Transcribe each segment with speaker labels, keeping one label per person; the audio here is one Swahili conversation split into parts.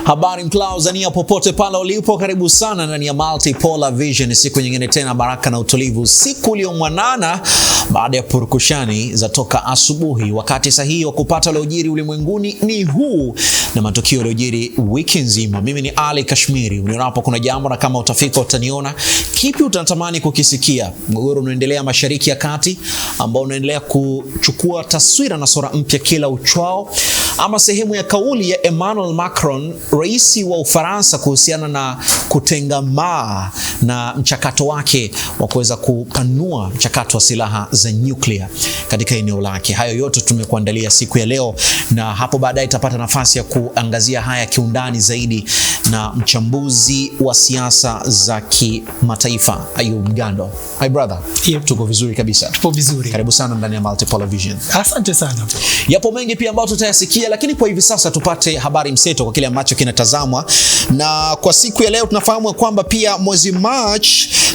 Speaker 1: Habari Mtanzania popote pale ulipo, karibu sana ndani ya Multipolar Vision. Siku nyingine tena, baraka na utulivu, siku iliyomwanana baada ya purukushani za toka asubuhi. Wakati sahihi wa kupata yaliyojiri ulimwenguni ni huu, na matukio yaliyojiri wiki nzima. Mimi ni Ali Kashmiri. Unionapo kuna jambo na kama utafika utaniona, kipi utatamani kukisikia? Mgogoro unaendelea Mashariki ya Kati ambao unaendelea kuchukua taswira na sura mpya kila uchwao, ama sehemu ya kauli ya Emmanuel Macron, rais wa Ufaransa, kuhusiana na kutengamaa na mchakato wake wa kuweza kupanua mchakato wa silaha za nyuklia katika eneo lake. Hayo yote tumekuandalia siku ya leo, na hapo baadaye itapata nafasi ya kuangazia haya kiundani zaidi na mchambuzi wa siasa za kimataifa Ayub Mgando. Hi brother.
Speaker 2: Yep.
Speaker 1: Tuko vizuri kabisa.
Speaker 2: Tupo vizuri.
Speaker 1: Karibu sana ndani ya Multipolar Vision.
Speaker 2: Asante sana.
Speaker 1: Yapo mengi pia ambayo tutayasikia, lakini kwa hivi sasa tupate habari mseto kwa kile ambacho kinatazamwa. Na kwa siku ya leo tunafahamu kwamba pia mwezi March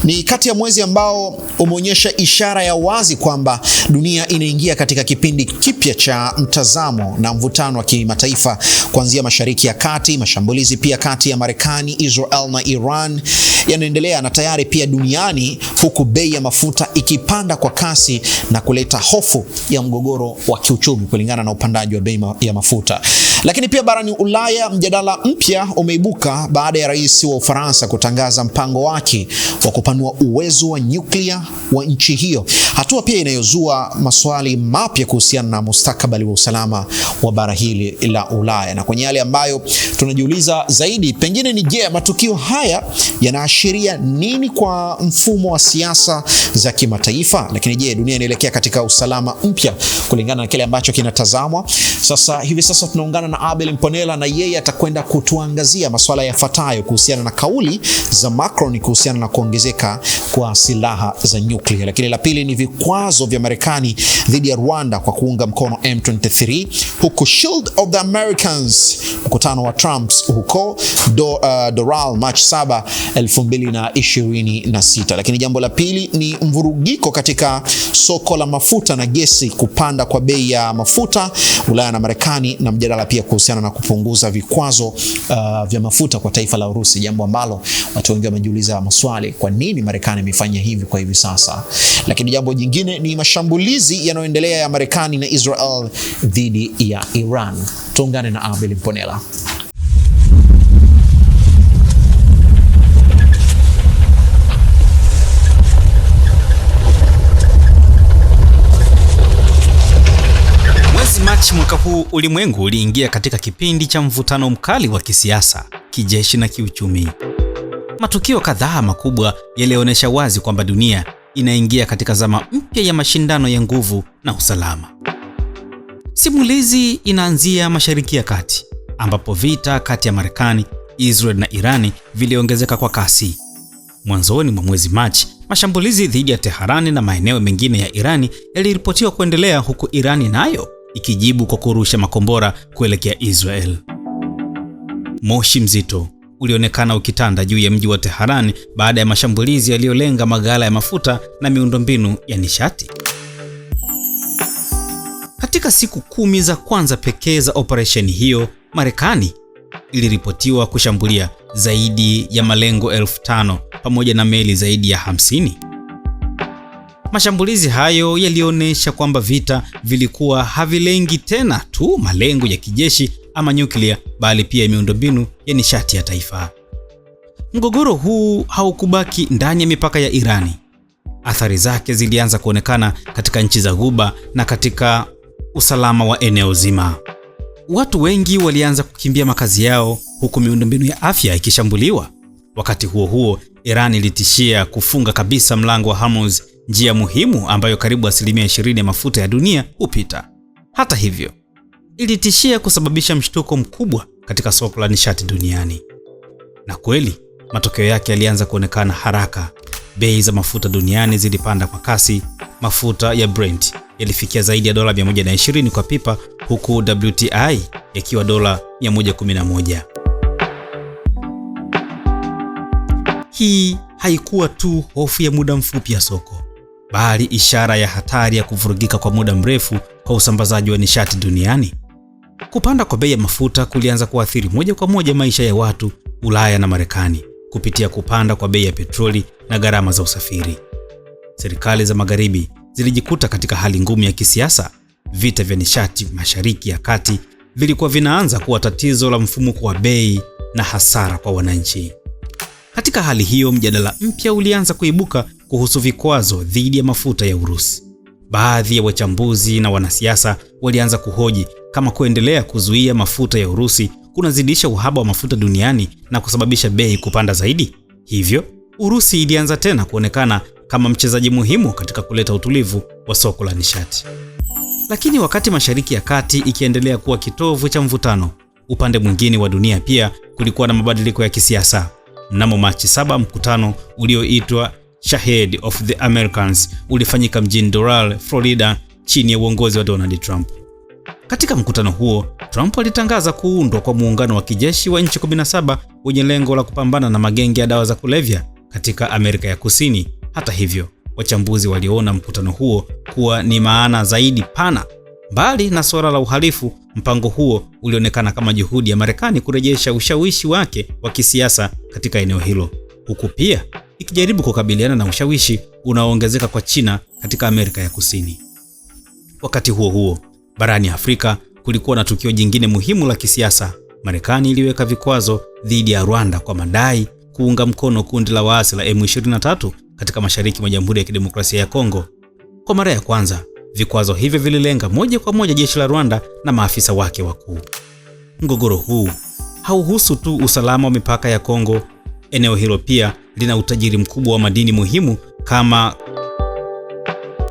Speaker 1: ni kati ya mwezi ambao umeonyesha ishara ya wazi kwamba dunia inaingia katika kipindi kipya cha mtazamo na mvutano wa kimataifa, kuanzia Mashariki ya Kati. Mashambulizi pia kati ya Marekani, Israel na Iran yanaendelea na tayari pia duniani, huku bei ya mafuta ikipanda kwa kasi na kuleta hofu ya mgogoro wa kiuchumi kulingana na upandaji wa bei ya mafuta. Lakini pia barani Ulaya, mjadala mpya umeibuka baada ya rais wa Ufaransa kutangaza mpango wake wa kupanua uwezo wa nyuklia wa nchi hiyo, hatua pia inayozua maswali mapya kuhusiana na mustakabali wa usalama wa bara hili la Ulaya. Na kwenye yale ambayo tunajiuliza zaidi pengine ni je, matukio haya yanaashiria nini kwa mfumo wa siasa za kimataifa? Lakini je, dunia inaelekea katika usalama mpya kulingana na kile ambacho kinatazamwa sasa hivi? Sasa tunaungana na Abel Mponela, na yeye atakwenda kutuangazia masuala yafuatayo kuhusiana na kauli za Macron kuhusiana na kuongezeka kwa silaha za nyuklia. Lakini la pili ni vikwazo vya Marekani dhidi ya Rwanda kwa kuunga mkono M23, huku Shield of the Americans, mkutano wa Trump huko Doral March 7, 2026. Lakini jambo la pili ni mvurugiko katika soko la mafuta na gesi, kupanda kwa bei ya mafuta Ulaya na Marekani, na mjadala pia kuhusiana na kupunguza vikwazo vya mafuta kwa taifa la Urusi, jambo ambalo watu wengi wamejiuliza maswali, kwa nini Marekani imefanya hivi kwa hivi sasa? Lakini jambo jingine ni mashambulizi yanayoendelea ya Marekani na Israel dhidi ya Iran. Tuungane na Abel Mponela.
Speaker 3: Machi mwaka huu ulimwengu uliingia katika kipindi cha mvutano mkali wa kisiasa, kijeshi na kiuchumi. Matukio kadhaa makubwa yalionyesha wazi kwamba dunia inaingia katika zama mpya ya mashindano ya nguvu na usalama. Simulizi inaanzia Mashariki ya Kati, ambapo vita kati ya Marekani, Israel na Irani viliongezeka kwa kasi. Mwanzoni mwa mwezi Machi, mashambulizi dhidi ya Teherani na maeneo mengine ya Irani yaliripotiwa kuendelea, huku Irani nayo ikijibu kwa kurusha makombora kuelekea Israel. Moshi mzito ulionekana ukitanda juu ya mji wa Teherani baada ya mashambulizi yaliyolenga maghala ya mafuta na miundombinu ya nishati. Katika siku 10 za kwanza pekee za operesheni hiyo, Marekani iliripotiwa kushambulia zaidi ya malengo 5,000 pamoja na meli zaidi ya 50. Mashambulizi hayo yalionyesha kwamba vita vilikuwa havilengi tena tu malengo ya kijeshi ama nyuklia, bali pia miundombinu ya nishati ya taifa. Mgogoro huu haukubaki ndani ya mipaka ya Irani. Athari zake zilianza kuonekana katika nchi za Ghuba na katika usalama wa eneo zima. Watu wengi walianza kukimbia makazi yao, huku miundombinu ya afya ikishambuliwa. Wakati huo huo, Iran ilitishia kufunga kabisa mlango wa Hormuz, njia muhimu ambayo karibu 20% ya mafuta ya dunia hupita. Hata hivyo, ilitishia kusababisha mshtuko mkubwa katika soko la nishati duniani. Na kweli, matokeo yake yalianza kuonekana haraka. Bei za mafuta duniani zilipanda kwa kasi. Mafuta ya Brent yalifikia zaidi ya dola 120 kwa pipa, huku WTI yakiwa dola 111. Hii haikuwa tu hofu ya muda mfupi ya soko, bali ishara ya hatari ya kuvurugika kwa muda mrefu kwa usambazaji wa nishati duniani. Kupanda kwa bei ya mafuta kulianza kuathiri moja kwa moja maisha ya watu Ulaya na Marekani kupitia kupanda kwa bei ya petroli na gharama za usafiri. Serikali za magharibi zilijikuta katika hali ngumu ya kisiasa. Vita vya nishati Mashariki ya Kati vilikuwa vinaanza kuwa tatizo la mfumuko wa bei na hasara kwa wananchi. Katika hali hiyo, mjadala mpya ulianza kuibuka kuhusu vikwazo dhidi ya mafuta ya Urusi. Baadhi ya wachambuzi na wanasiasa walianza kuhoji kama kuendelea kuzuia mafuta ya Urusi kunazidisha uhaba wa mafuta duniani na kusababisha bei kupanda zaidi. Hivyo, Urusi ilianza tena kuonekana kama mchezaji muhimu katika kuleta utulivu wa soko la nishati. Lakini wakati Mashariki ya Kati ikiendelea kuwa kitovu cha mvutano, upande mwingine wa dunia pia kulikuwa na mabadiliko ya kisiasa. Mnamo Machi 7, mkutano ulioitwa Shahid of the Americans ulifanyika mjini Doral, Florida, chini ya uongozi wa Donald Trump. Katika mkutano huo, Trump alitangaza kuundwa kwa muungano wa kijeshi wa nchi 17 wenye lengo la kupambana na magenge ya dawa za kulevya katika Amerika ya Kusini. Hata hivyo, wachambuzi waliona mkutano huo kuwa ni maana zaidi pana. Mbali na suala la uhalifu, mpango huo ulionekana kama juhudi ya Marekani kurejesha ushawishi wake wa kisiasa katika eneo hilo, huku pia ikijaribu kukabiliana na ushawishi unaoongezeka kwa China katika Amerika ya Kusini. Wakati huo huo, barani Afrika kulikuwa na tukio jingine muhimu la kisiasa. Marekani iliweka vikwazo dhidi ya Rwanda kwa madai kuunga mkono kundi la waasi la M23 katika mashariki mwa Jamhuri ya Kidemokrasia ya Kongo. Kwa mara ya kwanza, vikwazo hivyo vililenga moja kwa moja jeshi la Rwanda na maafisa wake wakuu. Mgogoro huu hauhusu tu usalama wa mipaka ya Kongo. Eneo hilo pia lina utajiri mkubwa wa madini muhimu kama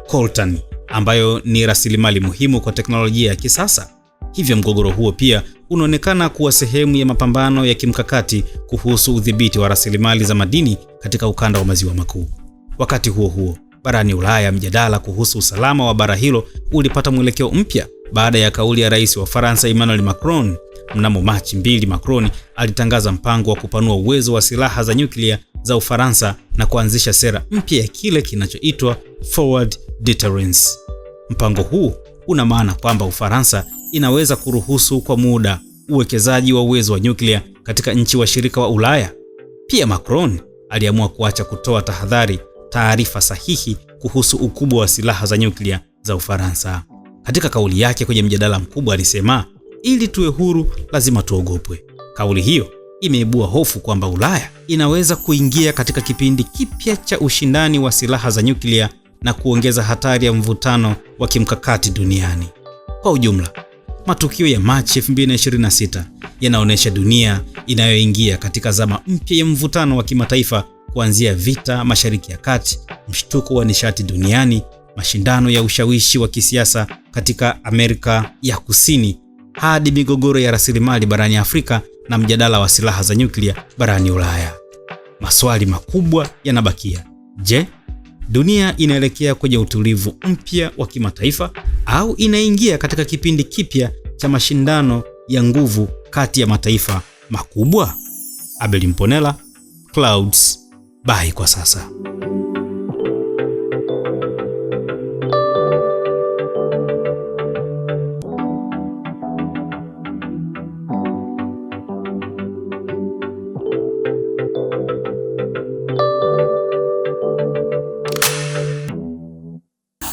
Speaker 3: coltan, ambayo ni rasilimali muhimu kwa teknolojia ya kisasa. Hivyo mgogoro huo pia unaonekana kuwa sehemu ya mapambano ya kimkakati kuhusu udhibiti wa rasilimali za madini katika ukanda wa maziwa makuu. Wakati huo huo, barani Ulaya, mjadala kuhusu usalama wa bara hilo ulipata mwelekeo mpya baada ya kauli ya Rais wa Faransa Emmanuel Macron. Mnamo Machi 2, Macron alitangaza mpango wa kupanua uwezo wa silaha za nyuklia za Ufaransa na kuanzisha sera mpya ya kile kinachoitwa Forward Deterrence. Mpango huu una maana kwamba Ufaransa inaweza kuruhusu kwa muda uwekezaji wa uwezo wa nyuklia katika nchi washirika wa Ulaya. Pia Macron aliamua kuacha kutoa taarifa sahihi kuhusu ukubwa wa silaha za nyuklia za Ufaransa. Katika kauli yake kwenye mjadala mkubwa alisema, ili tuwe huru lazima tuogopwe. Kauli hiyo imeibua hofu kwamba Ulaya inaweza kuingia katika kipindi kipya cha ushindani wa silaha za nyuklia na kuongeza hatari ya mvutano wa kimkakati duniani. Kwa ujumla, matukio ya Machi 2026 yanaonyesha dunia inayoingia katika zama mpya ya mvutano wa kimataifa, kuanzia vita Mashariki ya Kati, mshtuko wa nishati duniani, mashindano ya ushawishi wa kisiasa katika Amerika ya Kusini, hadi migogoro ya rasilimali barani Afrika na mjadala wa silaha za nyuklia barani Ulaya. Maswali makubwa yanabakia. Je, dunia inaelekea kwenye utulivu mpya wa kimataifa au inaingia katika kipindi kipya cha mashindano ya nguvu kati ya mataifa makubwa? Abel Mponela, Clouds. Bye kwa sasa.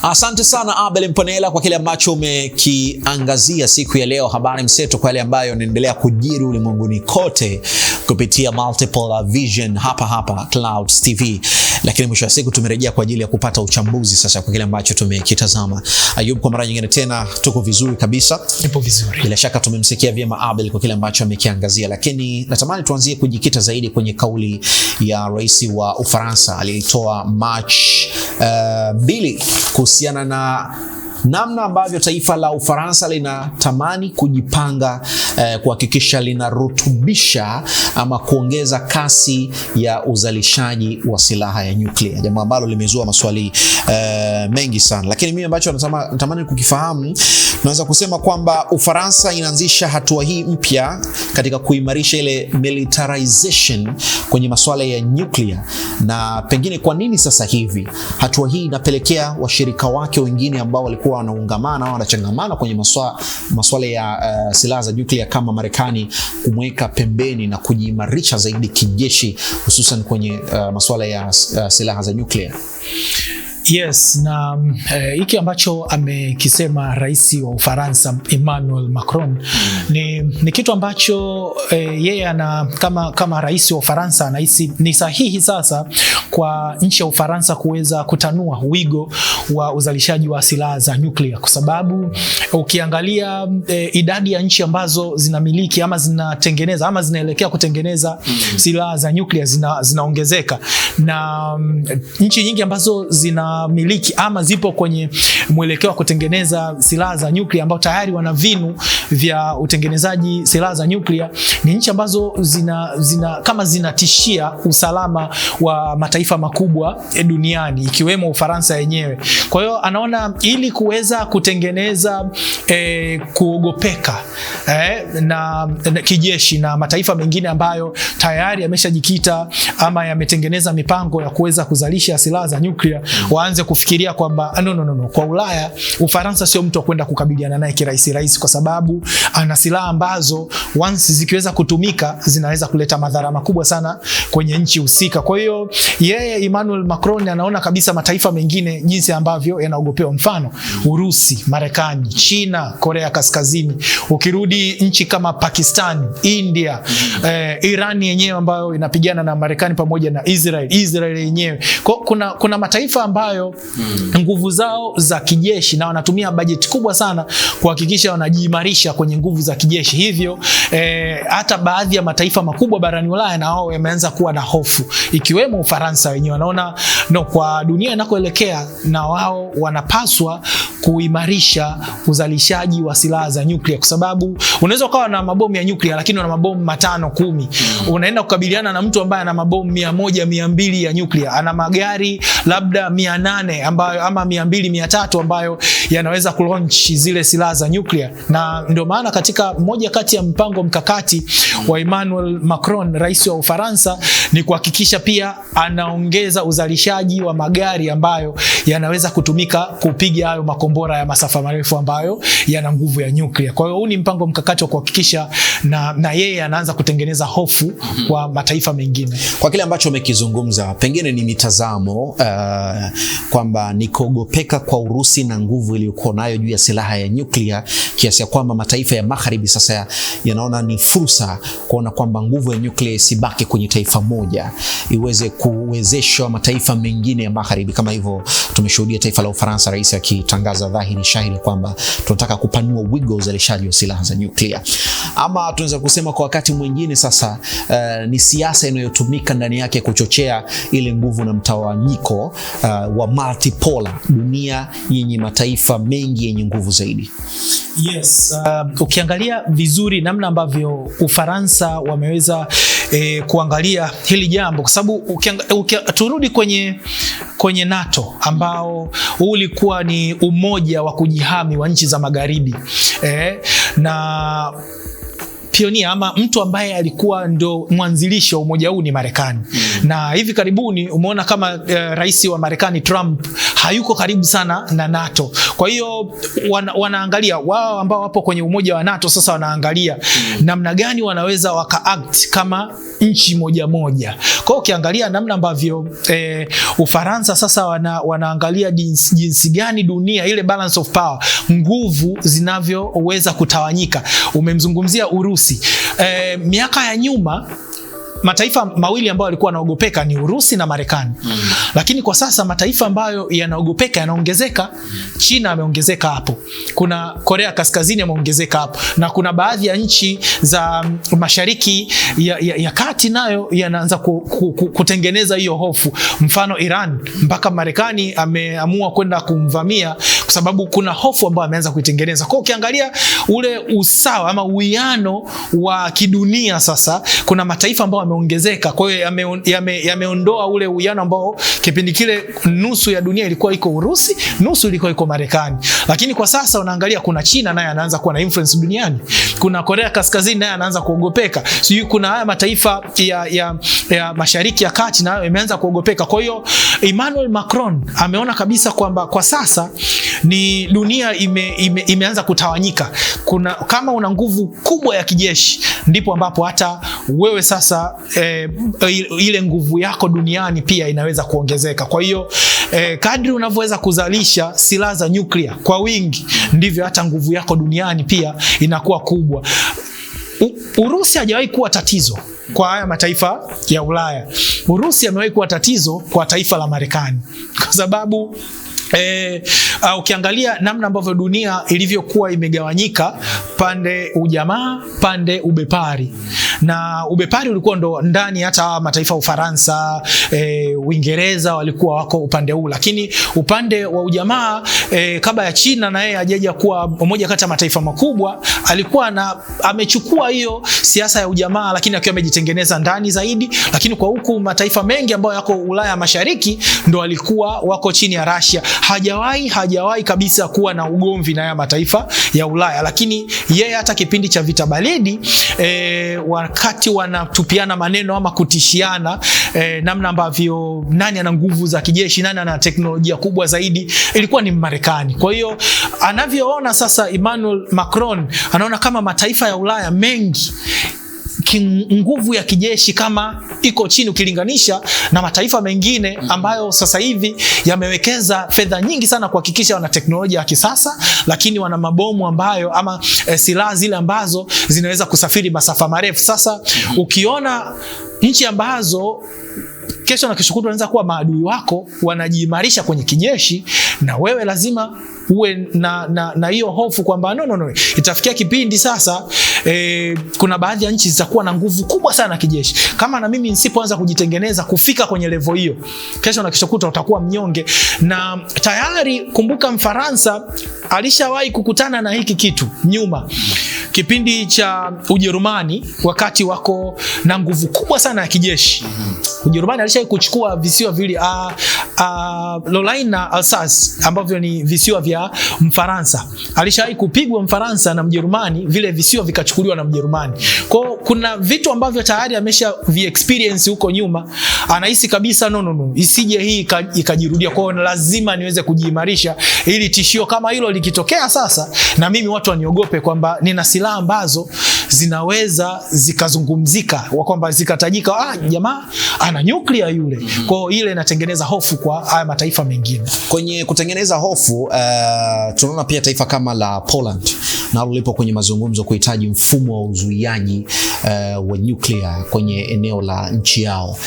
Speaker 1: Asante sana Abel Mponela kwa kile ambacho umekiangazia siku ya leo, habari mseto kwa yale ambayo yanaendelea kujiri ulimwenguni kote kupitia Multiple Vision hapa Clouds TV. Lakini mwisho wa siku tumerejea kwa ajili ya kupata uchambuzi sasa kwa kile ambacho tumekitazama. Ayub, kwa mara nyingine tena tuko vizuri kabisa.
Speaker 2: Nipo vizuri.
Speaker 1: Bila shaka tumemsikia vyema Abel kwa kile ambacho amekiangazia, lakini natamani tuanzie kujikita zaidi kwenye kauli ya Rais wa Ufaransa aliyetoa Machi 2 kuhusiana na namna ambavyo taifa la Ufaransa linatamani kujipanga kuhakikisha linarutubisha ama kuongeza kasi ya uzalishaji wa silaha ya nyuklia, jambo ambalo limezua maswali mengi sana. Lakini mimi ambacho natamani kukifahamu Naweza kusema kwamba Ufaransa inaanzisha hatua hii mpya katika kuimarisha ile militarization kwenye masuala ya nuclear. Na pengine kwa nini sasa hivi hatua hii inapelekea washirika wake wengine ambao walikuwa wanaungamana au wanachangamana kwenye masuala ya silaha za nuclear kama Marekani kumweka pembeni na kujiimarisha zaidi kijeshi, hususan kwenye masuala ya silaha za nuclear?
Speaker 2: Yes, na hiki ambacho amekisema rais wa Ufaransa Emmanuel Macron ni kitu ambacho yeye kama rais wa Ufaransa anahisi ni sahihi sasa kwa nchi ya Ufaransa kuweza kutanua wigo wa uzalishaji wa silaha za nyuklia, kwa sababu ukiangalia idadi ya nchi ambazo zinamiliki ama zinatengeneza ama zinaelekea kutengeneza silaha za nyuklia zinaongezeka, na nchi nyingi ambazo zinamiliki ama zipo kwenye mwelekeo wa kutengeneza silaha za nyuklia ambao tayari wana vinu vya utengenezaji silaha za nyuklia ni nchi ambazo kama zinatishia usalama wa mataifa makubwa duniani ikiwemo Ufaransa yenyewe. Kwa hiyo anaona ili kuweza kutengeneza kuogopeka na kijeshi na mataifa mengine ambayo tayari yameshajikita ama yametengeneza mipango ya kuweza kuzalisha silaha za nyuklia, waanze kufikiria kwamba no, kwa Ulaya Ufaransa sio mtu wa kwenda kukabiliana naye kirahisi, kwa sababu ana silaha ambazo once zikiweza kutumika zinaweza kuleta madhara makubwa sana kwenye nchi husika. Kwa hiyo yeye Emmanuel Macron anaona kabisa mataifa mengine jinsi ambavyo yanaogopewa, mfano Urusi, Marekani, China, Korea Kaskazini, ukirudi nchi kama Pakistan, India, Iran yenyewe ambayo inapigana na Marekani pamoja na Israel yenyewe. Kuna mataifa ambayo nguvu zao za kijeshi na wanatumia bajeti kubwa sana kuhakikisha wanajiimarisha kwenye nguvu za kijeshi. Hivyo hata baadhi ya mataifa makubwa barani Ulaya na wao yameanza kuwa na hofu, ikiwemo Ufaransa wenyewe wanaona kwa dunia inakoelekea na wao wanapaswa kuimarisha uzalishaji wa silaha za nyuklia, kwa sababu unaweza ukawa na mabomu ya nyuklia lakini una mabomu 5, 10. Unaenda kukabiliana na mtu ambaye ana mabomu 100, 200 ya nyuklia, ana magari labda 800 ambayo ama 200, 300 ambayo yanaweza kulaunch zile silaha za nyuklia. Na ndio maana katika moja kati ya mpango mkakati wa Emmanuel Macron, rais wa Ufaransa, ni kuhakikisha pia anaongeza uzalishaji wa magari ambayo yanaweza kutumika kupiga hayo makombora ya masafa marefu ambayo yana nguvu ya nyuklia. Kwa hiyo huu ni mpango mkakati wa kuhakikisha na yeye anaanza kutengeneza hofu kwa mataifa mengine.
Speaker 1: Kwa kile ambacho umekizungumza, pengine ni mitazamo kwamba ni kuogopeka kwa Urusi na nguvu iliyokuwa nayo juu ya silaha ya nyuklia, kiasi ya kwamba mataifa ya magharibi sasa yanaona ni fursa kuona kwamba nguvu ya nyuklia isibaki kwenye taifa moja, iweze kuwezeshwa mataifa mengine ya magharibi. Kama hivyo tumeshuhudia taifa la Ufaransa, rais akitangaza dhahiri shahiri kwamba tunataka kupanua wigo wa uzalishaji wa silaha za nyuklia. Ama tunaweza kusema kwa wakati mwingine sasa ni siasa inayotumika ndani yake kuchochea ile nguvu na mtawanyiko wa multipolar, dunia yenye mataifa mengi yenye nguvu zaidi.
Speaker 2: Yes, ukiangalia vizuri namna ambavyo Ufaransa wameweza kuangalia hili jambo, kwa sababu turudi kwenye NATO ambao ulikuwa ni umoja wa kujihami wa nchi za magharibi, na pionia ama mtu ambaye alikuwa ndo mwanzilishi wa umoja huu ni Marekani. Na hivi karibuni umeona kama rais wa Marekani Trump hayuko karibu sana na NATO. Kwa hiyo wanaangalia wao ambao wapo kwenye umoja wa NATO, sasa wanaangalia namna gani wanaweza waka-act kama nchi moja. Kwa hiyo ukiangalia namna ambavyo Ufaransa sasa wanaangalia jinsi gani dunia, ile balance of power, nguvu zinavyoweza kutawanyika. Umemzungumzia Urusi. Miaka ya nyuma mataifa mawili ambayo walikuwa wanaogopeka ni Urusi na Marekani. Lakini kwa sasa mataifa ambayo yanaogopeka yanaongezeka. China ameongezeka hapo. Kuna Korea Kaskazini ameongezeka hapo. Na kuna baadhi ya nchi za Mashariki ya Kati nayo yanaanza kutengeneza hiyo hofu. Mfano Iran, mpaka Marekani ameamua kwenda kumvamia kwa sababu kuna hofu ambayo ameanza kuitengeneza. Kwa ukiangalia ule usawa ama uwiano wa kidunia sasa, kuna mataifa ambayo yameongezeka. Kwa hiyo yameondoa ule uwiano ambao Kipindi kile nusu ya dunia ilikuwa iko Urusi, nusu ilikuwa iko Marekani. Lakini kwa sasa unaangalia kuna China naye anaanza kuwa na influence duniani. Kuna Korea Kaskazini naye anaanza kuogopeka. Sio, kuna haya mataifa ya Mashariki ya Kati nayo imeanza kuogopeka. Kwa hiyo Emmanuel Macron ameona kabisa kwamba kwa sasa ni dunia imeanza kutawanyika. Kama una nguvu kubwa ya kijeshi, ndipo ambapo hata wewe sasa ile nguvu yako duniani pia inaweza kuongezeka. Kwa hiyo kadri unavyoweza kuzalisha silaha za nyuklia kwa wingi, ndivyo hata nguvu yako duniani pia inakuwa kubwa. Urusi hajawahi kuwa tatizo kwa haya mataifa ya Ulaya. Urusi amewahi kuwa tatizo kwa taifa la Marekani, kwa sababu ukiangalia namna ambavyo dunia ilivyokuwa imegawanyika, pande ujamaa, pande ubepari, na ubepari ulikuwa ndo ndani hata mataifa Ufaransa, Uingereza walikuwa wako upande huu, lakini upande wa ujamaa kabla ya China na yeye hajaja kuwa mmoja kati ya mataifa makubwa, alikuwa amechukua hiyo siasa ya ujamaa, lakini akiwa amejitengeneza ndani zaidi. Lakini kwa huku mataifa mengi ambayo yako Ulaya Mashariki ndo walikuwa wako chini ya Russia. Hajawahi kabisa kuwa na ugomvi na ya mataifa ya Ulaya, lakini yeye hata kipindi cha vita baridi wakati wanatupiana maneno ama kutishiana namna ambavyo nani ana nguvu za kijeshi, nani ana teknolojia kubwa zaidi, ilikuwa ni Marekani. Kwa hiyo anavyoona sasa Emmanuel Macron, anaona kama mataifa ya Ulaya mengi nguvu ya kijeshi kama iko chini ukilinganisha na mataifa mengine ambayo sasa hivi yamewekeza fedha nyingi sana kuhakikisha wana teknolojia ya kisasa, lakini wana mabomu ambayo ama silaha zile ambazo zinaweza kusafiri masafa marefu. Sasa ukiona nchi ambazo kesho na kesho kutwa wanaweza kuwa maadui wako wanajiimarisha kwenye kijeshi, na wewe lazima uwe na hiyo hofu kwamba no, itafikia kipindi sasa kuna baadhi ya nchi zitakuwa na nguvu kubwa sana kijeshi. Kama na mimi nisipoanza kujitengeneza kufika kwenye level hiyo, kesho na kesho kutwa utakuwa mnyonge. Na tayari kumbuka, Mfaransa alishawahi kukutana na hiki kitu nyuma, kipindi cha Ujerumani, wakati wako na nguvu kubwa sana ya kijeshi. Ujerumani alishawahi kuchukua visiwa vile Lorraine na Alsace ambavyo ni visiwa vya Mfaransa. Alishawahi kupigwa Mfaransa na Mjerumani, vile visiwa vikachukuliwa na Mjerumani. Kwa kuna vitu ambavyo tayari amesha experience huko nyuma, anahisi kabisa no, isije hii ikajirudia. Kwa hiyo lazima niweze kujiimarisha ili tishio kama hilo likitokea sasa, na mimi watu waniogope kwamba nina silaha ambazo zinaweza zikazungumzika, kwamba zikatajika, jamaa ana nyuklia yule. Kwa hiyo ile inatengeneza hofu kwa haya mataifa mengine.
Speaker 1: Kwenye kutengeneza hofu, tunaona pia taifa kama la Poland nalo lipo kwenye mazungumzo kuhitaji mfumo wa uzuiaji wa nyuklia kwenye eneo la nchi yao.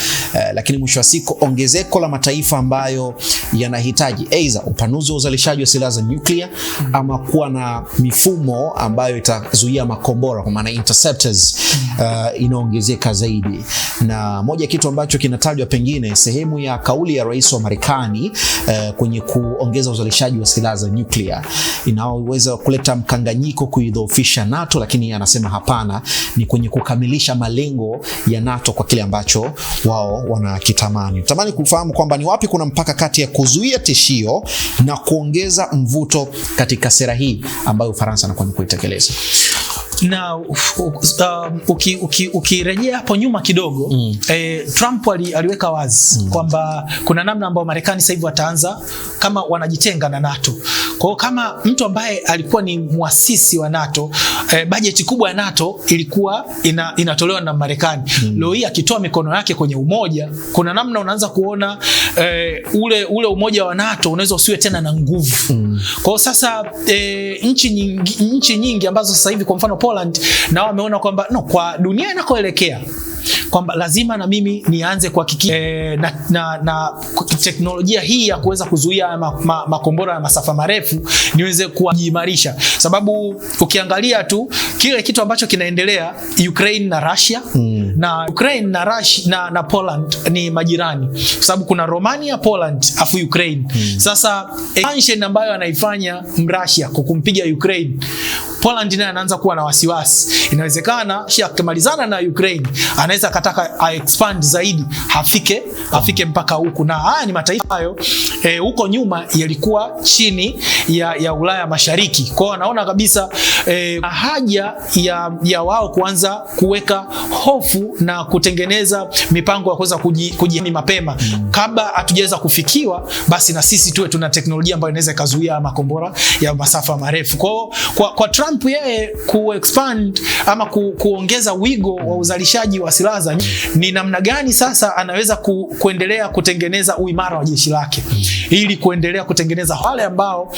Speaker 1: Lakini mwisho wa siku, ongezeko la mataifa ambayo yanahitaji aidha upanuzi wa uzalishaji wa silaha za nyuklia ama kuwa na mifumo ambayo itazuia makombora, kwa maana interceptors, inaongezeka zaidi. Na moja kitu ambacho kinatajwa pengine sehemu ya kauli ya rais wa Marekani kwenye kuongeza uzalishaji wa silaha za nyuklia inaweza kuleta mkanganyiko, kuidhoofisha NATO, lakini anasema hapana, ni kwenye kukamilisha malengo ya NATO kwa kile ambacho wao wanakitamani. Tamani kufahamu kwamba ni wapi kuna mpaka kati ya kuzuia tishio na kuongeza mvuto katika sera hii ambayo Ufaransa anakuwa kuitekeleza.
Speaker 2: Na ukirejea hapo nyuma kidogo, Trump aliweka wazi kwamba kuna namna ambayo Marekani sasa hivi wataanza kama wanajitenga na NATO. Kwa hiyo kama mtu ambaye alikuwa ni muasisi wa NATO, bajeti kubwa ya NATO ilikuwa inatolewa na Marekani. Leo hii akitoa mikono yake kwenye umoja, kuna namna unaanza kuona ule umoja wa NATO unaweza usiwe tena na nguvu. Kwa hiyo sasa nchi nyingi ambazo sasa hivi kwa mfano Poland, na wameona kwamba kwa dunia inakoelekea kwamba lazima na mimi nianze kuhakikisha na teknolojia hii ya kuweza kuzuia makombora ya masafa marefu niweze kujiimarisha. Sababu ukiangalia tu kile kitu ambacho kinaendelea Ukraine na Russia, na Ukraine na Russia na Poland ni majirani, kwa sababu kuna Romania, Poland afu Ukraine. Sasa expansion ambayo anaifanya Russia kwa kumpiga Ukraine, Poland naye anaanza kuwa na wasiwasi. Inawezekana akimalizana na Ukraine anaweza kataka expand zaidi, afike mpaka huku. Na haya ni mataifa hayo huko nyuma yalikuwa chini ya Ulaya Mashariki. Kwa hiyo anaona kabisa haja ya wao kuanza kuweka hofu na kutengeneza mipango ya kuweza kujihami mapema kabla hatujaweza kufikiwa, basi na sisi tuwe tuna teknolojia ambayo inaweza ikazuia makombora ya masafa marefu. Kwa Trump yeye kuexpand ama kuongeza wigo wa uzalishaji wa silaha, ni namna gani sasa anaweza kuendelea kutengeneza uimara wa jeshi lake ili kuendelea kutengeneza wale ambao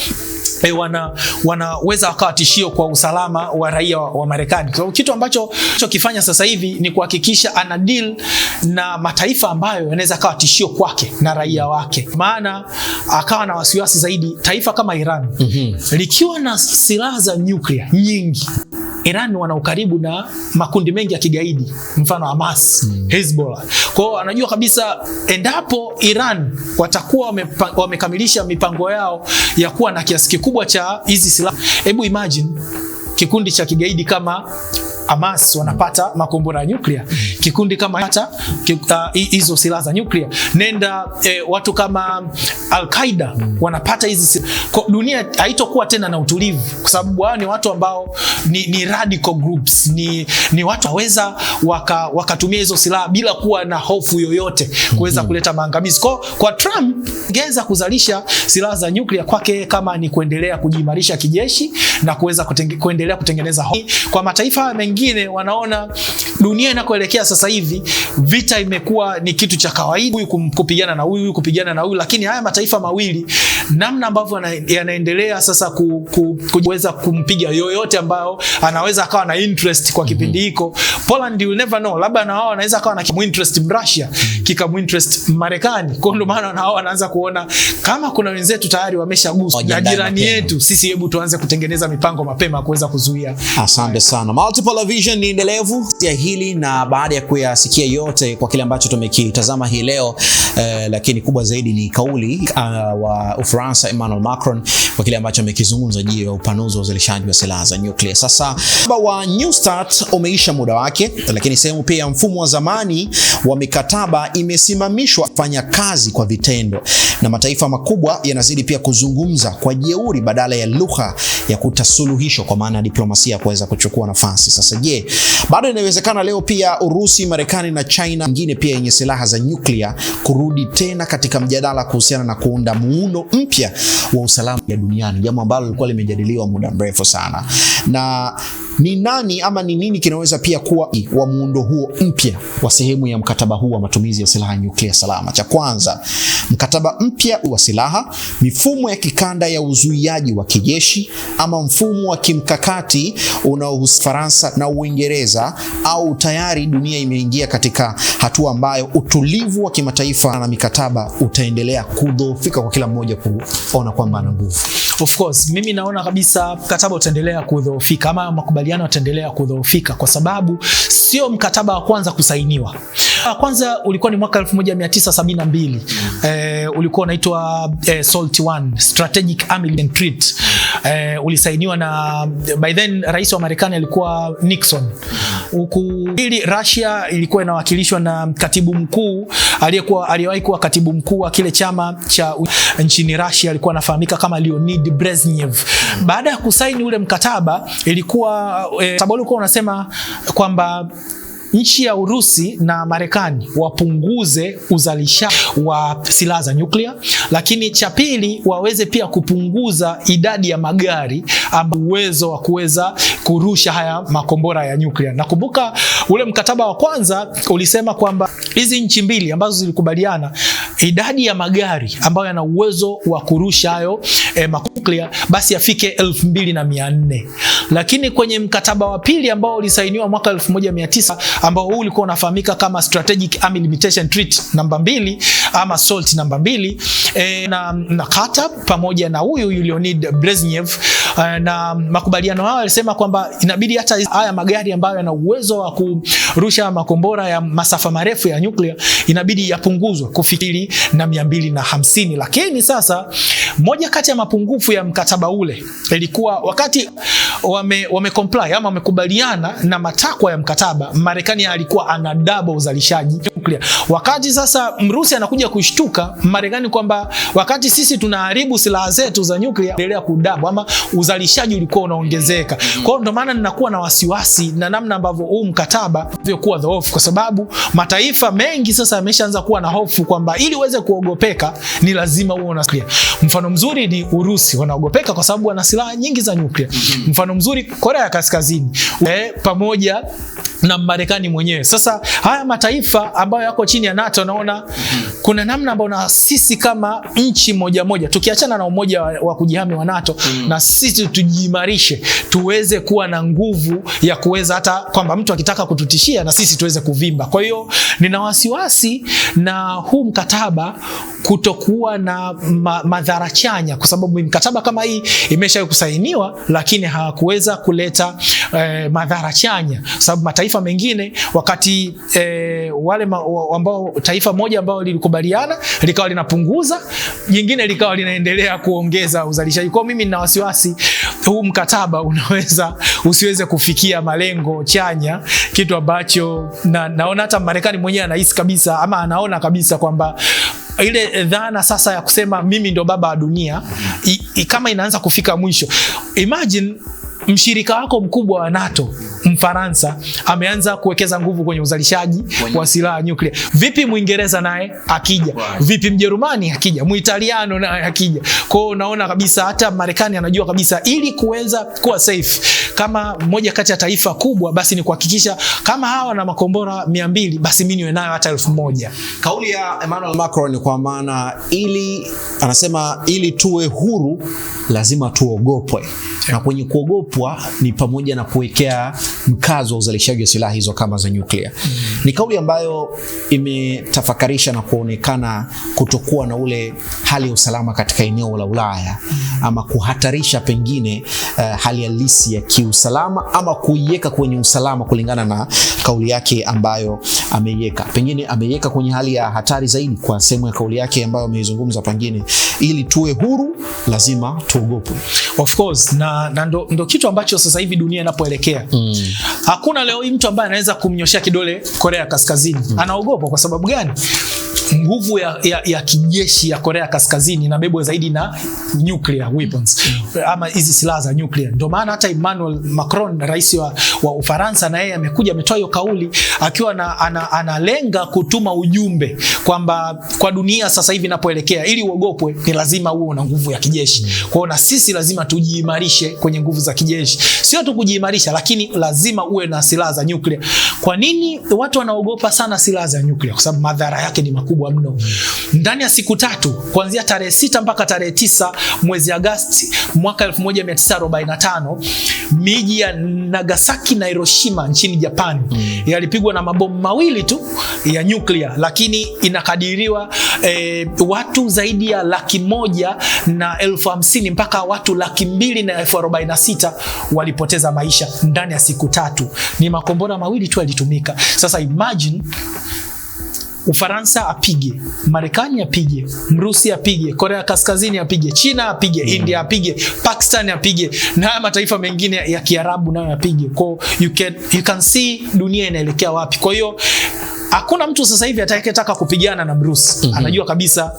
Speaker 2: wanaweza wakawa tishio kwa usalama wa raia wa Marekani. So, kitu ambacho kifanya sasa hivi ni kuhakikisha ana deal na mataifa ambayo yanaweza kawa tishio kwake na raia wake. Maana akawa na wasiwasi zaidi taifa kama Iran likiwa na silaha za nyuklia nyingi. Iran wana ukaribu na makundi mengi ya kigaidi, mfano Hamas, Hezbollah. Kwa hiyo anajua kabisa endapo Iran watakuwa wamekamilisha mipango yao ya kuwa na kiasi kikubwa cha hizi silaha, hebu imagine kikundi cha kigaidi kama Hamas wanapata makombora ya nyuklia, kikundi kama hata hizo silaha za nyuklia, nenda watu kama Al-Qaeda wanapata hizi, dunia haitokuwa tena na utulivu, kwa sababu wao ni watu ambao ni radical groups, ni watu waweza wakatumia hizo silaha bila kuwa na hofu yoyote kuweza kuleta maangamizi. Kwa Trump ngeza kuzalisha silaha za nyuklia kwake kama ni kuendelea kujiimarisha kijeshi na kuweza kuendelea kutengeneza kwa mataifa mengine. Wanaona dunia inakoelekea sasa hivi, vita imekuwa ni kitu cha kawaida, huyu kupigana na huyu kupigana na huyu, lakini haya mataifa mawili namna ambavyo yanaendelea sasa kuweza kumpiga yoyote ambao anaweza akawa na interest kwa kipindi hiko. Poland you never know, labda na wao wanaweza akawa na interest Russia, interest Marekani. Kwa ndio maana na wao wanaanza kuona kama kuna wenzetu tayari wameshaguswa na jirani yetu, sisi hebu tuanze kutengeneza mipango mapema kuweza kuzuia.
Speaker 1: Asante sana. Multiple Vision ni endelevu ya hili, na baada ya kuyasikia yote kwa kile ambacho tumekitazama hii leo, lakini kubwa zaidi ni kauli wa Ufaransa Emmanuel Macron kwa kile ambacho amekizungumza juu ya upanuzi wa uzalishaji wa silaha za nyuklia. Sasa wa New Start umeisha muda wake, lakini sehemu pia ya mfumo wa zamani wa mikataba imesimamishwa kufanya kazi kwa vitendo, na mataifa makubwa yanazidi pia kuzungumza kwa jeuri badala ya lugha ya kutasuluhisho, kwa maana diplomasia kuweza kuchukua nafasi. Sasa je, bado inawezekana leo pia Urusi, Marekani na China nyingine pia yenye silaha za nyuklia kurudi tena katika mjadala kuhusiana na kuunda muundo mpya wa usalama ya duniani, jambo ambalo lilikuwa limejadiliwa muda mrefu sana? Na ni nani ama ni nini kinaweza pia kuwa wa muundo huo mpya wa sehemu ya mkataba huu wa matumizi ya silaha nyuklia salama? Cha kwanza, mkataba mpya wa silaha, mifumo ya kikanda ya uzuiaji wa kijeshi, ama mfumo wa kimkakati unaohusu Faransa na Uingereza, au tayari dunia imeingia katika hatua ambayo utulivu wa kimataifa na mikataba utaendelea kudhoofika kwa kila mmoja kuona kwamba ana nguvu?
Speaker 2: Of course, mimi naona kabisa mkataba utaendelea kudhoofika ama makubaliano yataendelea kudhoofika, kwa sababu sio mkataba wa kwanza kusainiwa. Kwanza ulikuwa ni mwaka 1972. Ulikuwa unaitwa SALT I, Strategic Armament Treaty. Ulisainiwa na by then rais wa Marekani alikuwa Nixon. Ili Russia ilikuwa inawakilishwa na katibu mkuu aliyewahi kuwa katibu mkuu wa kile chama cha nchini Russia, alikuwa anafahamika kama Leonid Brezhnev. Baada ya kusaini ule mkataba, ilikuwa sababu ulikuwa unasema kwamba nchi ya Urusi na Marekani wapunguze uzalishaji wa silaha za nyuklia, lakini cha pili waweze pia kupunguza idadi ya magari ambao uwezo wa kuweza kurusha haya makombora ya nyuklia. Nakumbuka ule mkataba wa kwanza ulisema kwamba hizi nchi mbili ambazo zilikubaliana idadi ya magari ambayo yana uwezo wa kurusha hayo nyuklia basi yafike 2400. Lakini kwenye mkataba wa pili ambao ulisainiwa mwaka 1900 ambao huu ulikuwa unafahamika kama Strategic Arms Limitation Treaty namba 2 ama SALT namba 2, na Qatar pamoja na huyu Leonid Brezhnev na makubaliano hayo yalisema kwamba inabidi hata haya magari ambayo yana uwezo wa kurusha makombora ya masafa marefu ya nyuklia inabidi yapunguzwe kufikiri na 250. Lakini sasa moja kati ya mapungufu ya mkataba ule ilikuwa wakati wame comply ama wamekubaliana na matakwa ya mkataba, Marekani alikuwa ana double uzalishaji nyuklia. Wakati sasa Mrusi anakuja kushtuka Marekani kwamba wakati sisi tunaharibu silaha zetu za nyuklia, endelea kudabu ama uzalishaji ulikuwa unaongezeka. Kwa hiyo ndio maana ninakuwa na wasiwasi na namna ambavyo huu mkataba ulivyokuwa dhaifu, kwa sababu mataifa mengi sasa yameshaanza kuwa na hofu kwamba ili uweze kuogopeka ni lazima uwe na nyuklia. Mfano mzuri ni Urusi, wanaogopeka kwa sababu wana silaha nyingi za nyuklia. Mfano mzuri Korea Kaskazini pamoja na Marekani mwenyewe. Sasa haya mataifa ambayo yako chini ya NATO naona kuna namna ambayo na sisi kama nchi moja moja tukiachana na umoja wa kujihami wa NATO na sisi tujiimarishe, tuweze kuwa na nguvu ya kuweza hata kwamba mtu akitaka kututishia na sisi tuweze kuvimba. Kwa hiyo nina wasiwasi na huu mkataba kutokuwa na madhara chanya, kwa sababu mkataba kama hii imesha kusainiwa lakini hawakuweza kuleta madhara chanya, sababu mataifa mengine wakati wale ambao taifa moja ambao lilikubaliana likawa linapunguza, jingine likawa linaendelea kuongeza uzalishaji. Kwa mimi nina wasiwasi huu mkataba unaweza usiweze kufikia malengo chanya, kitu ambacho naona hata Marekani mwenyewe anahisi kabisa ama anaona kabisa kwamba ile dhana sasa ya kusema mimi ndo baba wa dunia kama inaanza kufika mwisho. Imagine mshirika wako mkubwa wa NATO, Mfaransa, ameanza kuwekeza nguvu kwenye uzalishaji wa silaha nyuklia. Vipi Muingereza naye akija? Vipi Mjerumani akija? Muitaliano naye akija? Kwa hiyo unaona kabisa hata Marekani anajua kabisa ili kuweza kuwa safe kama moja kati ya taifa kubwa, basi ni kuhakikisha kama hawa na makombora 200 basi mimi niwe nayo hata 1000.
Speaker 1: Kauli ya Emmanuel Macron ni kwa maana anasema ili tuwe huru lazima tuogopwe. Na kwenye kuogopwa ni pamoja na kuwekea mkazo wa uzalishaji wa silaha hizo kama za nyuklia. Ni kauli ambayo imetafakarisha na kuonekana kutokuwa na ule hali ya usalama katika eneo la Ulaya, ama kuhatarisha pengine hali halisi ya kiusalama ama kuiweka kwenye usalama kulingana na kauli yake ambayo ameiweka. Pengine ameiweka kwenye hali ya hatari zaidi kwa sehemu ya kauli yake ambayo ameizungumza, pengine ili tuwe huru lazima tuogopwe.
Speaker 2: Of course, na ndo kitu ambacho sasa hivi dunia inapoelekea. Hakuna leo hii mtu ambaye anaweza kumnyoshia kidole Korea Kaskazini. Anaogopa kwa sababu gani? Nguvu ya kijeshi ya Korea Kaskazini inabebwa zaidi na nuclear weapons ama hizi silaha za nuclear. Ndio maana hata Emmanuel Macron, rais wa Ufaransa, na yeye amekuja ametoa hiyo kauli akiwa analenga kutuma ujumbe kwamba kwa dunia sasa hivi inapoelekea, ili uogopwe ni lazima uwe na nguvu ya kijeshi. Kwa hiyo na sisi lazima tujiimarishe kwenye nguvu za kijeshi. Sio tu kujiimarisha, lakini lazima uwe na silaha za nuclear. Kwa nini watu wanaogopa sana silaha za nuclear? Kwa sababu madhara yake ni makubwa mno. Ndani ya siku 3 kuanzia tarehe 6 mpaka tarehe 9 mwezi Agosti mwaka 1945, miji ya Nagasaki na Hiroshima nchini Japan yalipigwa na mabomu 2 tu ya nuclear, lakini inakadiriwa watu zaidi ya 150,000 mpaka watu 246,000 walipoteza maisha ndani ya siku 3. Ni makombora 2 tu yalitumika. Sasa imagine Ufaransa apige, Marekani apige, Mrusi apige, Korea Kaskazini apige, China apige, India apige, Pakistan apige, na mataifa mengine ya Kiarabu nayo apige. Kwa you can see dunia inaelekea wapi. Kwa hiyo hakuna mtu sasa hivi atakayetaka kupigana na Mrusi. Anajua kabisa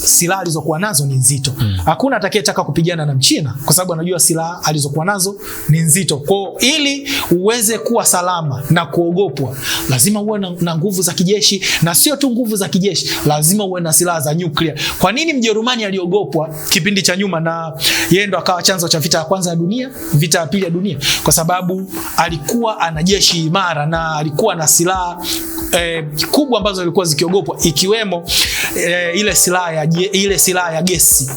Speaker 2: silaha alizokuwa nazo ni nzito. Hakuna atakayetaka kupigana na Mchina kwa sababu anajua silaha alizokuwa nazo ni nzito. Kwa ili uweze kuwa salama na kuogopwa, lazima uwe na nguvu za kijeshi, na sio tu nguvu za kijeshi, lazima uwe na silaha za nyuklia. Kwa nini Mjerumani aliogopwa kipindi cha nyuma na yeye ndo akawa chanzo cha vita ya kwanza ya dunia, vita ya pili ya dunia? Kwa sababu alikuwa ana jeshi imara na alikuwa na silaha kubwa ambazo zilikuwa zikiogopwa, ikiwemo ile silaha ya gesi.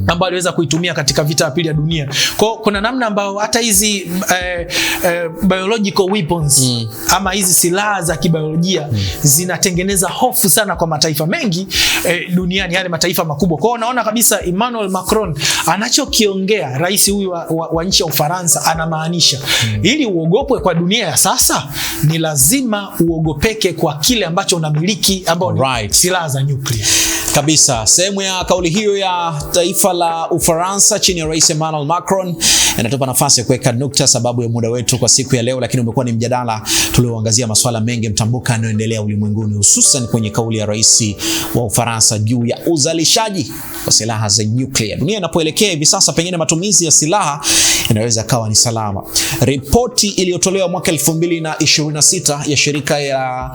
Speaker 2: ambayo aliweza kuitumia katika vita ya pili ya dunia. Kwa kuna namna ambayo hata hizi biological weapons ama hizi silaha za kibiolojia zinatengeneza hofu sana kwa mataifa mengi duniani, yale mataifa makubwa. Kwa hiyo unaona kabisa Emmanuel Macron anachokiongea, rais huyu wa nchi ya Ufaransa, anamaanisha ili uogopwe kwa dunia ya sasa, ni lazima uogopeke kwa kile ambacho unamiliki, ambao ni silaha za nyuklia.
Speaker 1: Kabisa. Sehemu ya kauli hiyo ya taifa la Ufaransa chini ya Rais Emmanuel Macron inatupa nafasi ya kuweka nukta sababu ya muda wetu kwa siku ya leo, lakini umekuwa ni mjadala tulioangazia masuala mengi mtambuka yanayoendelea ulimwenguni, hususan kwenye kauli ya Rais wa Ufaransa juu ya uzalishaji wa silaha za nyuklia. Dunia inapoelekea hivi sasa, pengine matumizi ya silaha inaweza kawa ni salama. Ripoti iliyotolewa mwaka 2026 ya shirika ya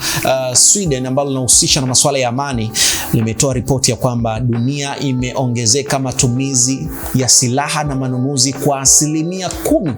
Speaker 1: Sweden ambalo linahusisha na masuala ya amani limetoa ripoti ya kwamba dunia imeongezeka matumizi ya silaha na manunuzi kwa 10%,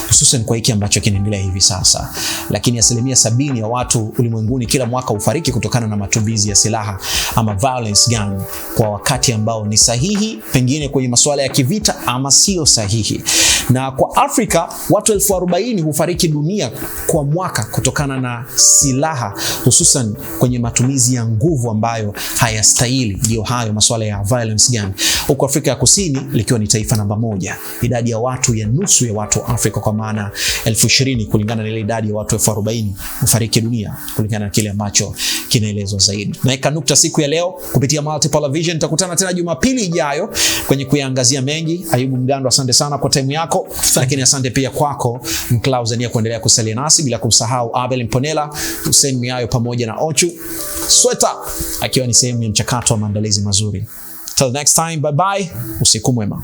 Speaker 1: hususan kwa hiki ambacho kinaendelea hivi sasa. Lakini 70% ya watu ulimwenguni kila mwaka hufariki kutokana na matumizi ya silaha ama violence gun kwa wakati ambao ni sahihi, pengine kwenye masuala ya kivita ama sio sahihi. Na kwa Afrika watu 40,000 hufariki dunia kwa mwaka kutokana na silaha, hususan kwenye matumizi ya nguvu ambayo hayastahili. Ndio hayo masuala ya violence gun. Huko Afrika ya Kusini likiwa ni taifa namba 1, idadi ya watu ya nusu ya watu wa Afrika, kwa maana 20,000 kulingana na ile idadi ya watu 40,000 hufariki dunia kulingana na kile ambacho kinaelezwa zaidi. Naika nukta siku ya leo kupitia Multipolar Vision. Tutakutana tena Jumapili ijayo kwenye kuyaangazia mengi. Ayubu Mgando, asante sana kwa time yako. Lakini asante pia kwako Mklauzania kuendelea kusalia nasi, bila kumsahau Abel Mponela, Hussein Miayo pamoja na Ochu Sweta akiwa ni sehemu ya mchakato wa maandalizi mazuri. Till next time, bye bye. Usiku mwema.